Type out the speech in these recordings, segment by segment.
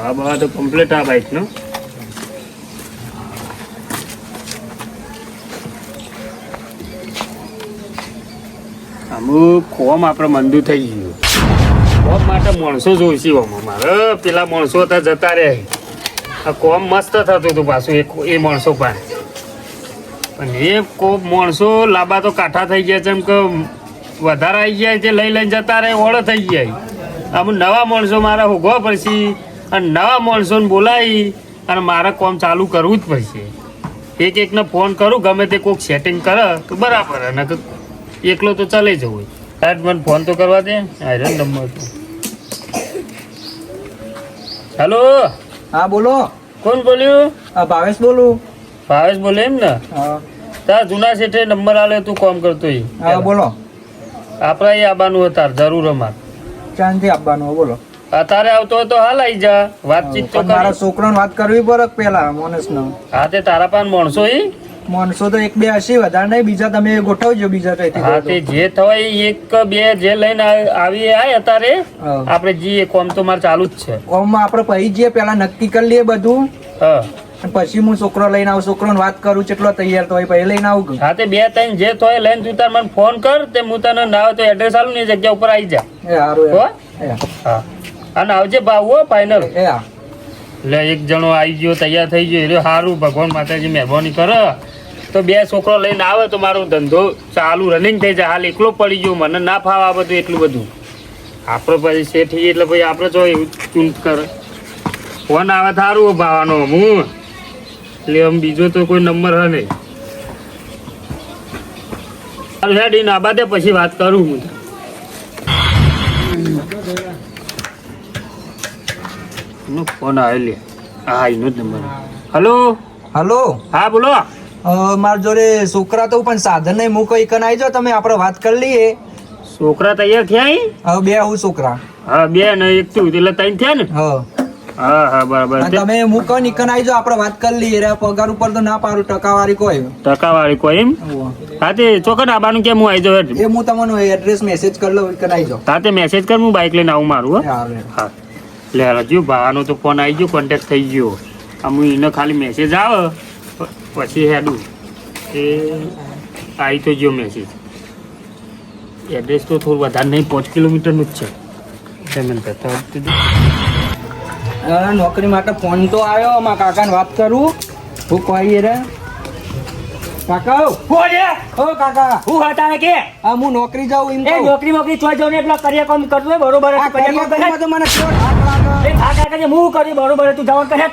હા બાબા તો કમ્પ્લીટ આ બાઈક નો અમુક કોમ આપણે મંદુ થઈ ગયું. કોમ માટે માણસો જોઈશે મારે પેલા માણસો હતા જતા રહ્યા. આ કોમ મસ્ત થતું હતું પાછું એ માણસો પાસે પણ એ કોમ માણસો લાંબા તો કાંઠા થઈ ગયા જેમ કે વધારે આવી જાય તે લઈ લઈને જતા રહે ઓળો થઈ જાય. અમુક નવા માણસો મારે હોગવા પડશે અને નવા માણસોને બોલાવી અને મારે કોમ ચાલુ કરવું જ પડશે. એકને ફોન કરું ગમે તે કોઈક સેટિંગ કરે તો બરાબર અને એકલો તો ચાલે જવું. સાહેબ મને ફોન તો કરવા દે. આયરન નંબર તો હેલો. હા બોલો. કોણ બોલ્યું? ભાવેશ બોલું. ભાવેશ બોલે એમ ને? હા. તાર જૂના સેઠે નંબર આલે તું કોમ કરતો. હા બોલો. આપણે અહીં આવવાનું હતા જરૂર અમાર. ક્યાંથી આવવાનું બોલો? અત્યારે આવતો હોય તો હાલ આવી જા. વાતચીત તો મારા છોકરાને વાત કરવી પડે પેલા મોનસ નો. હા તે તારા પાસે માણસો માણસો તો એક બે હશે વધારે નહીં. બીજા તમે ગોઠવજો બીજા કઈથી. હા તે જે થવાય એક બે જે લઈને આવી આય અત્યારે આપણે જઈએ. કોમ તો મારે ચાલુ જ છે. કોમમાં આપણે પછી જઈએ પેલા નક્કી કરી લઈએ બધું. હા પછી હું છોકરો લઈને આવું. છોકરોને વાત કરું કેટલો તૈયાર તો પછી લઈને આવું. હા તે બે ત્રણ જે થોય લઈને તું તાર મને ફોન કર તે હું તને ના હોય તો એડ્રેસ આલું ને જગ્યા ઉપર આવી જા. એ સારું. હા અને આવજે ભાવ હો ફાઈનલ. એ હા એટલે એક જણો આવી ગયો તૈયાર થઈ ગયો એટલે સારું. ભગવાન માતાજી મહેરબાની કરે તો બે છોકરો લઈને આવે તો મારો ધંધો ચાલુ રનિંગ થઈ જાય. હાલ એકલો પડી ગયો મને ના ફાવ આ બધું એટલું બધું. આપણે પછી શેઠી એટલે પછી આપણે જો એવું ચૂંટ કરે. ફોન આવે સારું ભાવાનો હું એટલે આમ બીજો તો કોઈ નંબર હે નહીં. સારું હેડ ના બાદે પછી વાત કરું હું. ફોન આવે લે. હા એનો જ નંબર. હલો. હલો. હા બોલો. મારા જોડે છોકરા તો પણ સાધન નહીં. હું કઈ કન આવી જાઓ તમે આપણે વાત કરી લઈએ. છોકરા તૈયાર થયા? હવે બે હું છોકરા. હા બે ને એક તું એટલે ત્રણ થયા ને? હા હા બરાબર. તમે હું કઈ નીકન આવી જાઓ આપણે વાત કરી લઈએ. પગાર ઉપર તો ના પાડું. ટકાવાળી કોઈ કોઈ એમ? હા તે ચોક્કસ આબાનું કેમ હું આવી જાઉં? એ હું તમને એડ્રેસ મેસેજ કરી લઉં. નીકન આવી જાઓ. હા તે મેસેજ કર હું બાઇક લઈને આવું મારું. હા લે હજુ ભાવાનો તો ફોન આવી ગયો. કોન્ટેક્ટ થઈ ગયો. આમ એને ખાલી મેસેજ આવે પછી હેડું એ આવી તો ગયો મેસેજ. એડ્રેસ તો થોડું વધારે નહીં 5 કિલોમીટરનું જ છે. પેમેન્ટ નોકરી માટે ફોન તો આવ્યો. મારા કાકાને વાત કરું. હું કહી રે કાકા. ઓ કાકા હું હતા ને કે હા હું નોકરી જાઉં એમ એ નોકરી ચોઈ જાવ ને એટલા કર્યા કામ કરતો હોય બરોબર તો મને કેવો થાક લાગે. એ થાક લાગે હું કરી બરોબર તું જવાનું કહે.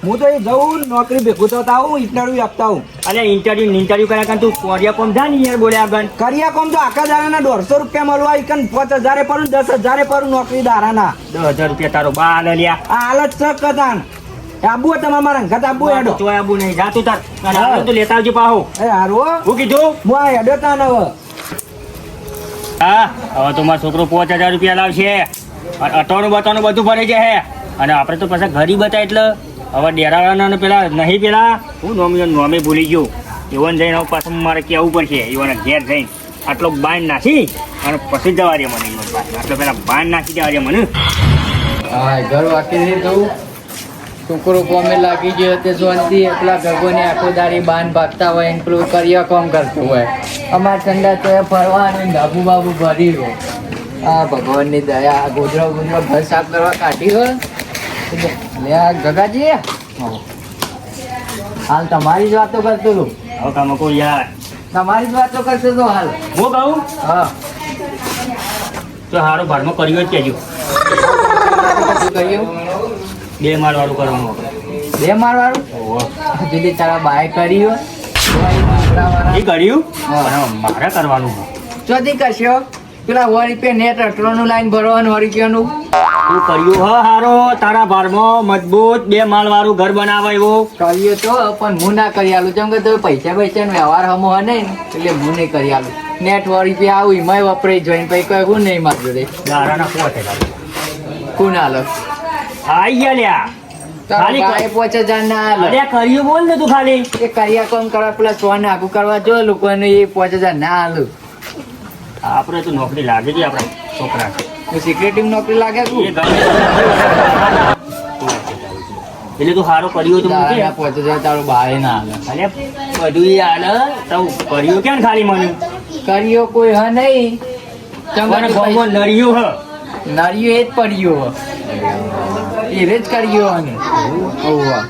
હું તો એ જઉં નોકરી ભેગું તો આવું ઇન્ટરવ્યુ આપતા હું. અરે ઇન્ટરવ્યુ કર્યા કાન તું કર્યા કોમ જા ને યાર બોલ્યા આગળ કર્યા કોમ તો આખા દાડાના 150 રૂપિયા મળવા. ઈકન 5000 પર 10,000 પર નોકરી દારાના 10,000 રૂપિયા તારો બા લે લ્યા. આ હાલત છે કદાન. આબુ તમારા મારા ઘર આબુ હેડો. ચોય આબુ નહીં જા તું તાર અને તું લેતા આવજો પાહો. એ હારું હું કીધું હું આ હેડો તા નવ. હા હવે તો મારો છોકરો 5,000 રૂપિયા લાવશે. અટાણું બટાણું બધું ભરે છે હે. અને આપણે તો પાછા ગરીબ હતા એટલે હવે ડેરાવાળાના પેલા નહીં પેલા હું નોમે ભૂલી ગયો. એવન જઈને હવે પાછું મારે કહેવું પડશે. એવાના ઘેર જઈને આટલો બાંધ નાખી અને પછી જવા દે મને. આટલો પેલા બાંધ નાખી દેવા દે મને. હા ઘર વાકી નહીં થયું. છોકરો કોમે લાગી ગયો તે શાંતિ. પેલા ગગોને આખો દાડી બાંધ ભાગતા હોય ને પેલું કર્યા કામ કરતું હોય. અમારે ઠંડા તો ફરવાનું ધાબુ બાબુ ભરી હોય. હા ભગવાનની દયા. ગોધરો ઘર સાફ કરવા કાઢી હોય. લે ગગાજી હાલ તમારી જ વાતો કરતો હતો. હવે કામ કો યાર તમારી જ વાતો કરતો હતો હાલ. હું કહું હા તો સારો ભાડમાં કર્યો જ કહેજો. શું કહ્યું? 2 માળ વાળું કરવાનું. 2 માળ વાળું? જુદી તારા બાય કર્યું એ કર્યું પણ મારે કરવાનું. ચોથી કરશો પેલા 100 રૂપિયા નેટ અટરોનું લાઈન ભરવાનું 100 રૂપિયાનું. તું કર્યું હ હારો તારા ભારમાં મજબૂત 2 માળ વાળું ઘર બનાવે એવો કર્યું તો પણ હું ના કરી આલું. જેમ કે તમે પૈસા વ્યવહાર હમો હે ને એટલે હું નહીં કરી આલું. નેટ 100 રૂપિયા આવું એમાં વપરાઈ જોઈને પછી કોઈ હું નહીં માગજો રે. દારાના પોતે કોણ હાલો આઈ ગયા લ્યા. ખાલી 5,000 ના હાલો. અરે કર્યું બોલ ને તું ખાલી એ કર્યા કોમ કરવા પેલા સોન આગું કરવા જો લોકોને એ 5,000 ના હાલું. આપણે તો નોકરી લાગે છે આપણા છોકરા. સિક્રેટિવ નોકરી લાગે તું. એ ગમે એટલે તું સારો કર્યો તો મૂકી દાડા 5000 તારું બારે ના હાલે. અરે બધું ઈ હાલે તો કર્યો કેમ ખાલી મને કર્યો કોઈ હ નહીં મને ગામમાં નડ્યું હ નરિયો એ જ પડ્યો હ. એ જ કર્યો અને ઓવા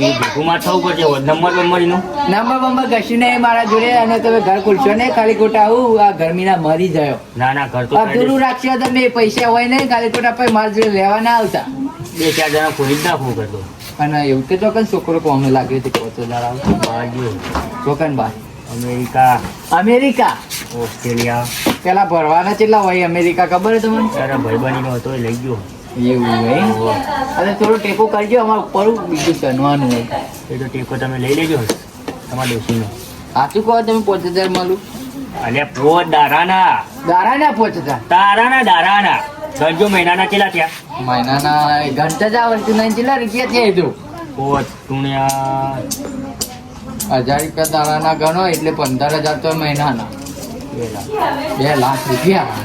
એ ભેગુમાં થવું પડશે નંબર બંબરનું નંબર બંબર કશું નહીં મારા જોડે. અને તમે ઘર ખુલશો ને ખાલી ખોટા આવું આ ગરમીના મરી જાય. ના ના ઘર તો અધૂરું રાખશો તમે પૈસા હોય નહીં ખાલી ખોટા પછી મારા જોડે લેવા ના આવતા. 2-4 જણા ખોલી જ નાખવું કરતો અને એવું કે ચોકન છોકરો કોમે લાગ્યો હતો 5000 આવતો બાજુ ચોકન બાર અમેરિકા અમેરિકા ઓસ્ટ્રેલિયા પેલા ભરવાના કેટલા હોય અમેરિકા ખબર છે તમને? તારા ભાઈબંધીનો હતો એ લઈ ગયો એવું હોય. અને થોડો ટેકો કરજો અમારે ઉપર બીજું બનવાનું હોય. એ તો ટેકો તમે લઈ લેજો તમારા ડોશીનો સાચું કહો તમે 5000 મળું અલ્યા પોત દારાના દારા ના 5000 તારાના દારાના ગણજો મહિનાના કેટલા થયા મહિનાના ઘંટા જ આવડતું નહીં કેટલા રૂપિયા થયા તો પોત ટુણ્યા 1000 રૂપિયા દાડાના ગણો એટલે 15000 તો મહિનાના 2 લાખ રૂપિયા.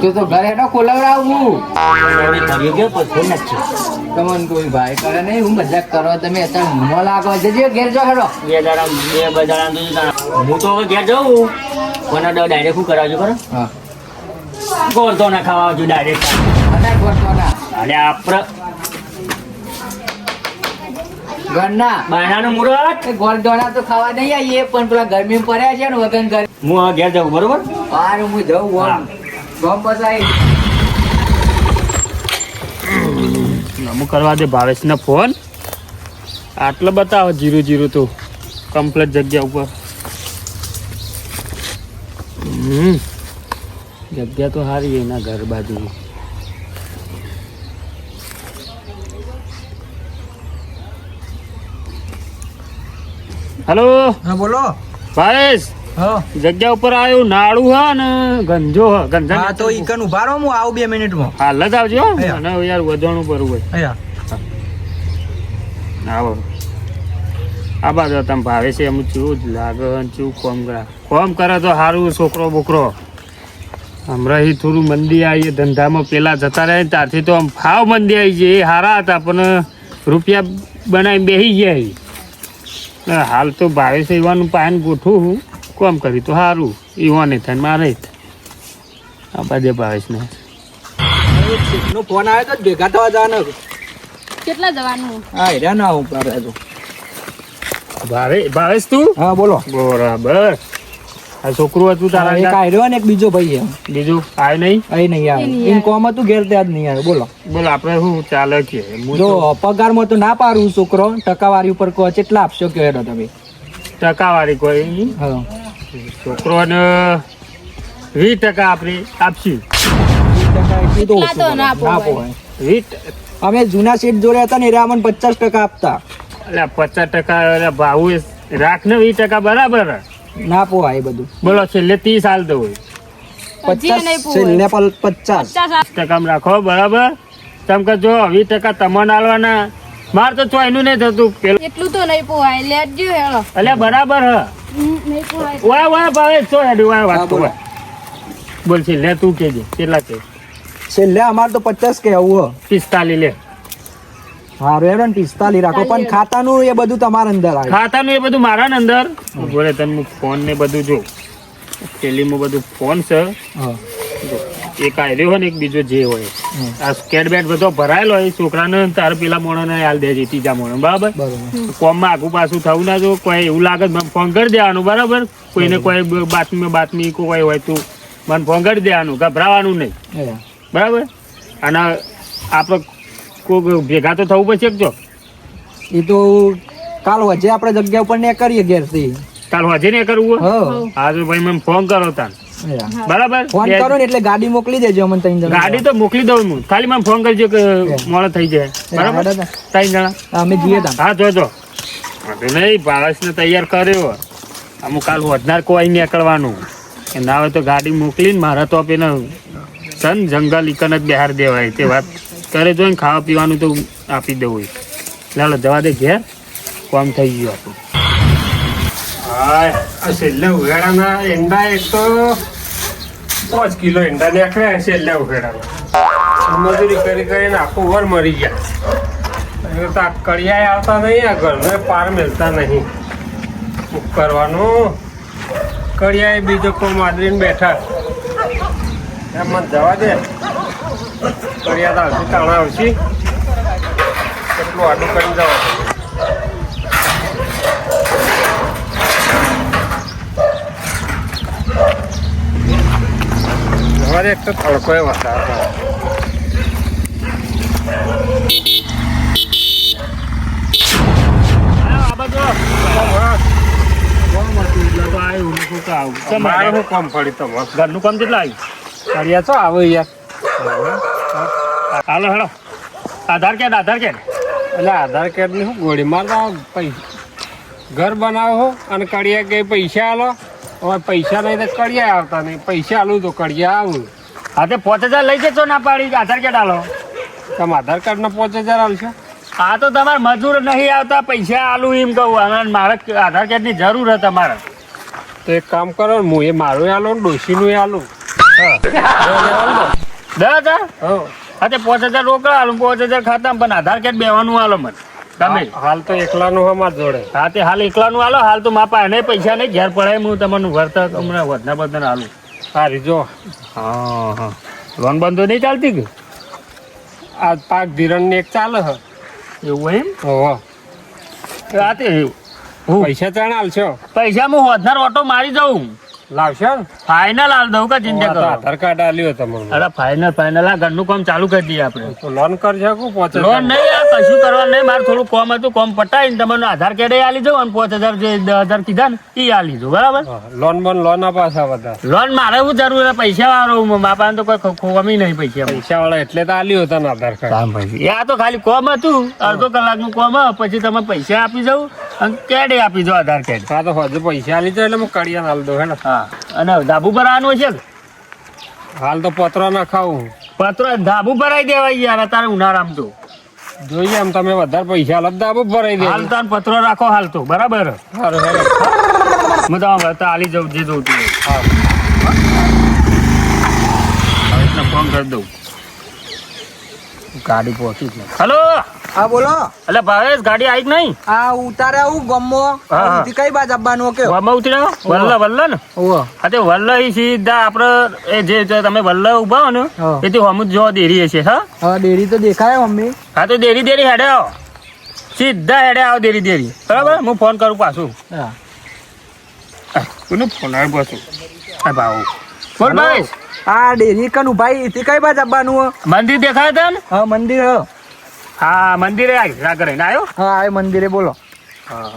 તો ઘરે હેઠો ખોલવડાવું કર્યો ગયો પછી નથી તમને કોઈ ભાઈ કરે નહીં હું મજાક કરો તમે અત્યારે મોં લાગો જજો ઘેર જો હેડો 2 બજારા હું તો હવે ઘેર જાઉં પણ ડાયરેક્ટ શું કરાવજો ખરો હા ગોળતો ના ખાવા આવજો ડાયરેક્ટ અને ગોઠવાના અને આપણે ઘરના બાયણાનું મુહૂર્ત ગોળ દોણા તો ખાવા નહીં આવીએ પણ પેલા ગરમી પડ્યા છે ને વગન ઘર હું હવે ઘેર જાઉં બરોબર બહાર હું જઉં હા. ગમ બસાઈ અમુક કરવા દે ભાવેશને ફોન આટલો બતાવો 0-0 તો કમ્પ્લીટ જગ્યા ઉપર જગ્યા તો સારી એના ઘર બાજુ. હલો હા બોલો. ભાવેશ હા જગ્યા ઉપર આવ્યું નાળું હ ને ગંજો હ ગંજા હા તો ઈકન ઉભા રહો હું આવું 2 મિનિટમાં. હાલ જ આવજો હો. અહીંયા. અને યાર વધવાનું બરું હોય અહીંયા આવો આ બાજુ તમે ભાવે છે એમ ચેવું જ લાગે ને ચેવું કોમ કરે તો સારું છોકરો બોકરો હમણાં ઈ થોડું મંદી આવી ધંધામાં પેલા જતા રહે ને ત્યારથી તો આમ ફાવ મંદી આવી છે એ સારા હતા પણ રૂપિયા બનાવી બેસી ગયા ઈ. ને હાલ તો ભાવે છે એવાનું પાન ગોઠવું હું કોમ કરી તો સારું ઈવાને થાય ને મારે આ બાજુ ભાવેશને નો ફોન આવ્યો તો ભેગા થવા જવાના. કેટલા જવાનું? હા હેરા ના હું કરે તો. ભાવેશ તું હા બોલો. બરાબર આ છોકરું હતું એક તારા આયરો ને એક બીજો ભાઈ એમ બીજું આવ્યું નહીં અહીં નહીં આવે એમ કોમ હતું ઘેર ત્યાં જ નહીં આવે બોલો. બોલ આપણે શું ચાલે કે જો પગારમાં તો ના પાડું છોકરો ટકાવારી ઉપર કહો કેટલા આપશો કે હેડો તમે. ટકાવારી કોઈ નહીં. હા છોકરોને 20% આપણે આપશું 20% એટલી તો એટલા તો ઓછું ના પડે. ના પોવાય. પોવાય. 20 અમે જૂના સીટ જોડે હતા ને એરા અમને 50% આપતા. એટલે 50% ભાવ રાખ ને 20% બરાબર ના પોવાય એ બધું. બોલો છેલ્લે 30 હાલ દો હોય હજી નહીં 50 છેલ્લે પોવાય. 50. 50 ટકા રાખો બરાબર તેમ કે જો 20% તમને આલવાના માર તો ચોયનું નહીં થતું પેલું એટલું તો નહીં પોવાય લેજો હેળો. એટલે બરાબર હ નહીં પોવાય. વાય ભાવે ચો હેડી વાય હા, વાત બોલો. બોલ છે લે તું કેજે કેટલા કે છેલ્લે અમારે તો 50 કે આવું 45 લે હા રેડો ને 45 રાખો પણ ખાતાનું એ બધું તમારા અંદર આવે. ખાતાનું એ બધું મારા ને અંદર બોલે તને ફોન ને બધું જો પેલીમાં બધું ફોન છે હા એક આયરો હોય ને એક બીજો જે હોય આ સ્કેટ બેટ બધો ભરાયેલો હોય છોકરાને તારે પેલા મોણોને હાલ દેજે ત્રીજા મોણો બરાબર બરોબર. કોમમાં આગું પાછું થવું ના જો કોઈ એવું લાગે તો મને ફોન કરી દેવાનું બરાબર કોઈને કોઈ બાતમી કોઈ હોય તું મને ફોન કરી દેવાનું ગભરાવાનું નહીં એ. બરાબર અને આપણે કોઈ ભેગા તો થવું પડશે જો એ તો કાલ વચ્ચે આપણે જગ્યા ઉપર ને કરીએ ઘેરથી. તાર હજે ને કરવું હોય હા હા તો ભાઈ મને ફોન કરો તાર એ. બરાબર ફોન કરો ને એટલે ગાડી મોકલી દેજો અમને 3 જણા. ગાડી તો મોકલી દઉં હું ખાલી મને ફોન કરજો કે મોડો થઈ જાય બરાબર હા, 3 જણા અમે જઈએ તા. હા જોજો નહીં ભાવેશને તૈયાર કર્યો અમુક કાલ વધનાર કોઈ નીકળવાનું કે ના હોય તો ગાડી મોકલીને મારા તો પેલા સન જંગલ ઈકન જ બહાર દેવાય તે વાત કરે જો ને ખાવા પીવાનું તો આપી દેવું ચાલો જવા દે ઘેર કામ થઈ ગયું આપણું હા આ છેલ્લે ઉઘાડાના ઈંડા એક તો 5 કિલો ઈંડા નીકળ્યા છેલ્લે ઉઘાડામાં મજૂરી કરી કરીને આખું વર મરી ગયા એ તો આ કડિયા આવતા નહીં, આ ઘરને પાર મિલતા નહીં. શું કરવાનું? કડિયા બીજો કોઈ માદરીને બેઠા એમ મને જવા દે. કડિયા તો આવશે તાણા આવશે, કેટલું આડું કરીને જવા દે. જવા દે, એક તો તડકો એ વધારે. મારે શું કામ પડી તમારે? ઘરનું કામ કેટલા આવ્યું? કડિયા તો આવે યાર. હાલો હેડો. આધાર કાર્ડ એટલે આધાર કાર્ડની શું ગોળી મારતા પૈસા ઘર બનાવો અને કડિયા કે પૈસા આલો. હવે પૈસા નહીં તો કડિયા આવતા નહીં. પૈસા આલું તો કડિયા આવું. હા તે 5000 લઈ જજો ના પાડી આધાર કાર્ડ હાલો. તમે આધાર કાર્ડના 5000 આલશો? આ તો તમારે મજૂર નહીં આવતા પૈસા આલું એમ કહું. અને મારે આધાર કાર્ડની જરૂર છે તમારે. તો એક કામ કરો ને, હું એ મારું આલું ને ડોશીનું આલું. 10,000? હા તે 5000 રોકડા આલું, 5000 ખાતા પણ આધાર કાર્ડ બેવાનું આલો મને તમે. હાલ તો એકલાનું અમાર જોડે. હા તે હાલ એકલાનું આલો. હાલ તો માપા એને પૈસા નહીં, ઘેર પડાય હું તમને વળતર હમણાં વધના બધા આલું. સારી જો હા લોન બંધો નહીં ચાલતી કે આ પાક ધિરણની એક ચાલે હ. એવું એમ? હોવે. હા તે પૈસા ચાણ આલશો? પૈસા હું વધનાર ઓટો મારી જાઉં. લાવશો ને? ફાઇનલ હાલ દઉં કે ચિંતા તો કરો. આધાર કાર્ડ આલ્યું તમને. અરે ફાઇનલ આ ઘરનું કામ ચાલુ કરી દઈએ આપણે. તો લોન કરજો કે 5000? લોન નહીં, આ કશું કરવા નહીં. મારે થોડું કોમ હતું, કોમ પટાવીને તમારું આધાર કાર્ડ આલી જાઉં અને 5000 જે 10,000 કીધા ને એ આલી જાઉં. બરાબર? લોન બોન લોન પાછા બધા લોન મારે શું જરૂર છે? પૈસા વાળો મારા પાસે તો કોઈ ખોવામી નહીં પૈસા. પૈસા વાળા એટલે તો આલ્યું હતા ને આધાર કાર્ડ. એ આ તો ખાલી કોમ હતું, અડધો કલાકનું કોમ પછી તમે પૈસા આપી જાઉં અને કેડે આપી જાઓ આધાર કાર્ડ. હા તો હજુ પૈસા આલી જાય એટલે હું કડિયા આલ દઉં. હે ને? હા અને ધાબુ પર આવવાનું છે. હાલ તો પત્રો ના ખાવું. પત્ર ધાબુ ભરાઈ દેવાય યાર અત્યારે ઉનાળામાં તો. જોઈએ એમ તમે વધારે પૈસા આલો દાબો ભરાઈ દે. હાલ તો પત્રો રાખો હાલ તો. બરાબર? સારું હેડો. હું તમારે આલી જાઉં જે જોઉં તું. હા. હવે એટલે ફોન કરી દઉં. ગાડી પહોંચી જ નથી. હલો હા બોલો. એટલે ભાવેશ ગાડી આવી કે નહીં? આ ઉતારે આવું ગમો હા. કઈ બાજ આપવાનું કે? વલ્લ ઉતર્યો વલ્લ ને? ઓહો. હા તે વલ્લ ઈ સીધા આપડે એ જે તમે વલ્લ ઉભા હો ને હા. એથી હમું જો દેરી છે. હા હા ડેરી તો દેખાય મમ્મી. હા તો દેરી હેડે આવો, સીધા હેડે આવો દેરી. બરાબર? હું ફોન કરું પાછું. હા કોનો ફોન આવ્યો પાછું? હા ભાવ બોલ ભાવેશ. આ ડેરી કનું ભાઈ એથી કઈ બાજ આપવાનું? મંદિર દેખાય તા ને? હા મંદિર હ. હા મંદિરે કરીને આવ્યો. હા આ મંદિરે બોલો. હા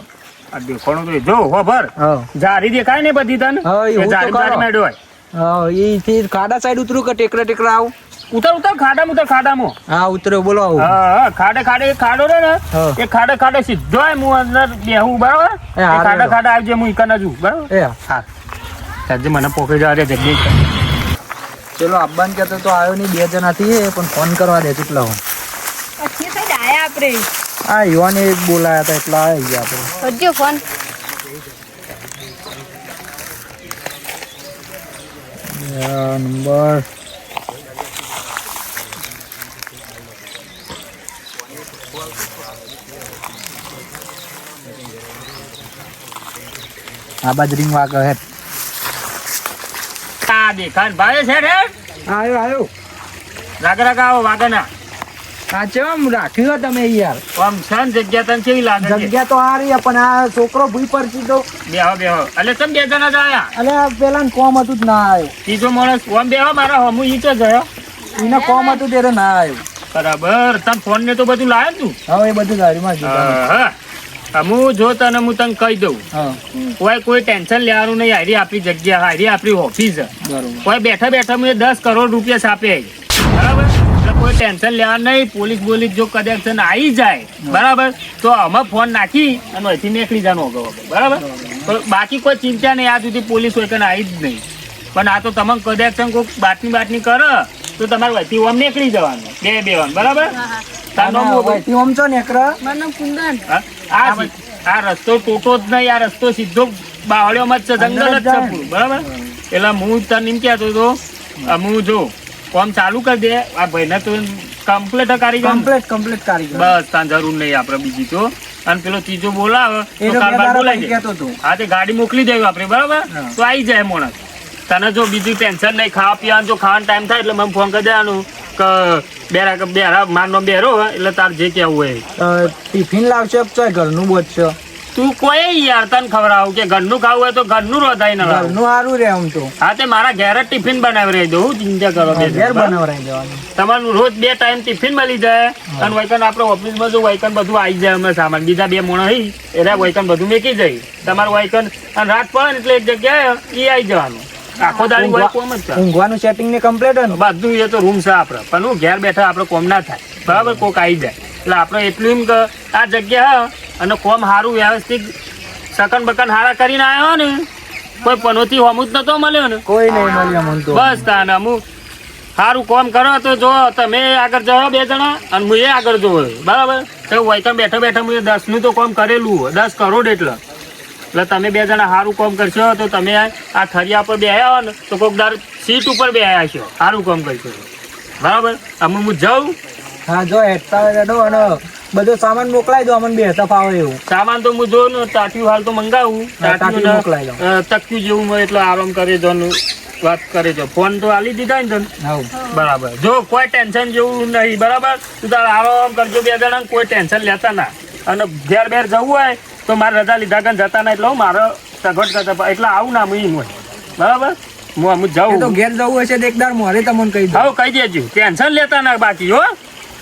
આ દેખાણું તો જો હો ભર હા જારી દેખાય ને બધી તને? હા, એવું તો જારી ખરો. મેડો હોય. હા એથી ખાડા સાઈડ ઉતરું કે ટેકરા આવું? ઉતર ખાડામાં. હા ઉતર્યો બોલો આવું. હા ખાડે ખાડો રે ને હા. એ ખાડે સીધો આય હું અંદર બેહું. બરાબર? એ હારું. ખાડે આવજે હું ઈકન જ બરાબર? એ હા સાજે મને પોકે જવા દે જગ્યાએ. ચલો આબ્બાન કહેતો તો આવ્યો નહીં, 2 જણા થી પણ ફોન કરવા દે કેટલા હું. પછી સાઈડ આયા આપણે. હા યુવાને બોલાયા હતા એટલા આવી ગયા આપણે. કરજો ફોન. નંબર આ બાજ રિંગ વાગે હે. આ દેખાય ભાઈ છે રે આવ્યો રાગ આવો વાગના. આ ચમ રાખ્યું હે તમે યાર? આમ છે ને જગ્યા તને કેવી લાગે છે? જગ્યા તો હારી હે, પણ આ છોકરો ભૂઈ પર સીધો બેહો એટલે તમે 2 જણા જ આયા? અલે પેલા કોમ હતું જ ના આવ્યો. ત્રીજો માણસ આમ બેહો મારા હમું ઈ તો જયો. એને કોમ હતું ત્યારે ના આવ્યો. બરાબર તમે ફોન ને તો બધું લાવ્યો તું? હવે એ બધું ગાડીમાં જ હા હું જો તને હું તને કહી દઉં, હા કોઈ ટેન્શન લેવાનું નહીં. હારી આપણી જગ્યા, હારી આપણી ઓફિસ. બરોબર. કોઈ બેઠા મેં 10 કરોડ રૂપિયા છાપે. બરાબર? એટલે કોઈ ટેન્શન લેવાનું નહીં. પોલીસ જો કદાચ આવી જાય બરાબર તો અમે ફોન નાખી અને અહીંથી નીકળી જવાનું વગર. બરાબર? તો બાકી કોઈ ચિંતા નહીં. આ સુધી પોલીસ હોય કે આવી જ નહીં. પણ આ તો તમે કદાચ કોઈ બાતમી કરે તો તમારે અહીંથી આમ નીકળી જવાનું બેવાનું. બરાબર? ઓમ છો ને એકરા મારું નામ કુંદન. આ રસ્તો ટોટો જ નહીં, આ રસ્તો સીધો બાવળીઓમાં જ છે, જંગલ જ છે પૂરું. બરાબર? એટલે હું તને એમ કહેતો હતો હું જો કામ ચાલુ કરી દે. આ ભાઈને તો કમ્પ્લેટ કારીગર કમ્પ્લીટ કારીગર બસ તાન જરૂર નહીં આપણે બીજી તો અને પેલો ત્રીજો બોલાવે એ તો તો કારભાર બે બોલાઈ દાડા જાય. કહેતો હતો. હા તે ગાડી મોકલી દેવી આપણે બરાબર હા. તો આવી જાય માણસ તને જો બીજું ટેન્શન નહીં ખાવા પીવાનું જો ખાવાનો ટાઈમ થાય એટલે મને ફોન કરી દેવાનું કે બેરા મારનો બેરો હોય એટલે તાર જે કેવું હોય ટિફિન લાવશે ચાય ઘરનું બોધશે તું કોઈ યાર તને ખવડાવું કે ઘરનું ખાવું હોય તો ઘરનું રોધાઈ ન લાવ ઘરનું સારું રે આમ તો હા તે મારા ઘેર જ ટિફિન બનાવી રહી દઉં ચિંતા કરો બે ઘેર જણ. બનાવરાઈ દેવાનું તમારું રોજ 2 ટાઈમ ટિફિન મળી જાય અને વૈકન આપણે ઓફિસમાં જો વૈકન બધું આવી જાય અમે સામાન બીજા 2 મોણા હઈ એટલે વૈકન બધું મેકી જાય તમારું વૈકન અને રાત પડે ને એટલે એક જગ્યાએ એ આવી જવાનું આખો દાડી હોય કોમ જ છે. ઊંઘવાનું સેટિંગ ને કમ્પ્લીટ ને બધું એ તો રૂમ છે આપણે પણ હું ઘેર બેઠા આપણે કોમ ના થાય બરાબર કોક આવી જાય એટલે આપણે એટલું એમ કે આ જગ્યા અને કોમ સારું વ્યવસ્થિત સકન બકન હારા કરીને આવ્યો ને કોઈ પનોતી હોમું જ નતો મળ્યો ને કોઈ નહીં મળ્યું મને તો બસ તાને અમુક સારું કોમ કરો તો જો તમે આગળ જાઓ 2 જણા અને હું એ આગળ જોવો બરાબર તો વૈકમ બેઠા બેઠા મેં 10 નું તો કોમ કરેલું હોય 10 કરોડ એટલે તમે 2 જણા સારું કોમ કરશો તો તમે આ થરિયા પર બેહ્યા ને તો કોક દાર સીટ ઉપર બેહ્યા છો સારું કામ કરશો બરાબર અમે હું જાઉં હા જો હેઠતા રેડો અને બધો સામાન મોકલાઈ દો અમને બેસતા ફાવે એવું સામાન તો હું જોઉં ને ટાટિયું હાલ તો મંગાવું હા, ટાટિયું મોકલાઈ દો. તક્યું જેવું હોય એટલે આરામ કરે જો ને વાત કરે જો ફોન તો આલી દીધા ને તને હાઉ બરાબર જો કોઈ ટેન્શન જેવું નહીં બરાબર તું તારે આરામ કરજો 2 જણા કોઈ ટેન્શન લેતા ના અને ઘેર બેર જવું હોય તો મારે રજા લીધા કન જતા ના એટલે હું મારે સગવડ કરતા એટલે આવું ના હું હોય બરાબર હું અમુક એ તો જાઉં ઘેર જવું હશે તો એકદાર મોરે તમને કહી દો હવે કહી દેજો ટેન્શન લેતા ના બાકી હો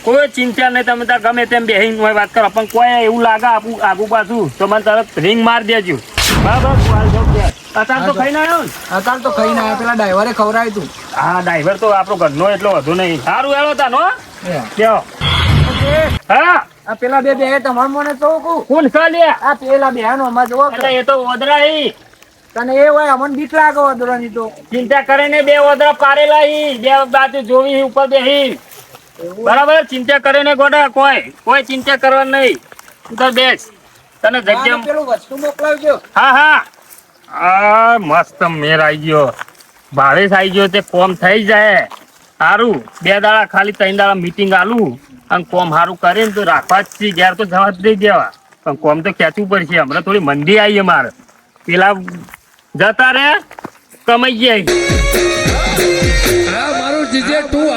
કોઈ ચિંતા નહીં તમે તાર ગમે તેમ બેહીને હોય વાત કરો પણ કોઈ એવું લાગે આગુ પાછું તો મને તરત રિંગ માર દેજો બરાબર હું હાલ જાઉં ઘેર. અત્યારે તો ખાઈને આવ્યો ને અત્યારે તો ખાઈને આવ્યા પેલા ડ્રાઈવરે ખવડાવ્યું તું હા ડ્રાઈવર તો આપણો ઘરનો એટલો વધુ નહીં સારું હેલો તાનો એ. કેવો હા આ પેલા બે તમારે મને તો કહું કોણ છે લે આ પેલા બેનો અમાર જોવો કે. એટલે એ તો ઓદરા ઈ તને એ હોય અમને બીક લાગે વદરાની તો ચિંતા કરીને 2 ઓદરા પારેલા ઈ 2 બાજુ જોવી ઉપર બેહી બરાબર ચિંતા કરીને ગોડા કોઈ ચિંતા કરવાનું નહીં તું તો બેસ તને આ જગ્યા પેલું વસ્તુ મોકલાવજો હા આ મસ્ત મેર આવી ગયો ભાવેશ આવી ગયો તે કોમ થઈ જાય સારું 2 દાડા ખાલી 3 દાડા મીટિંગ આલું અને કોમ સારું કરીને તો રાખવા જ છે ઘેર તો જવા જ દઈ દેવા પણ કોમ તો ખેંચવું પડશે હમણાં થોડી મંદી આવી મારે પેલા જતા રે કમાઈ ગયા મારું જીજે તું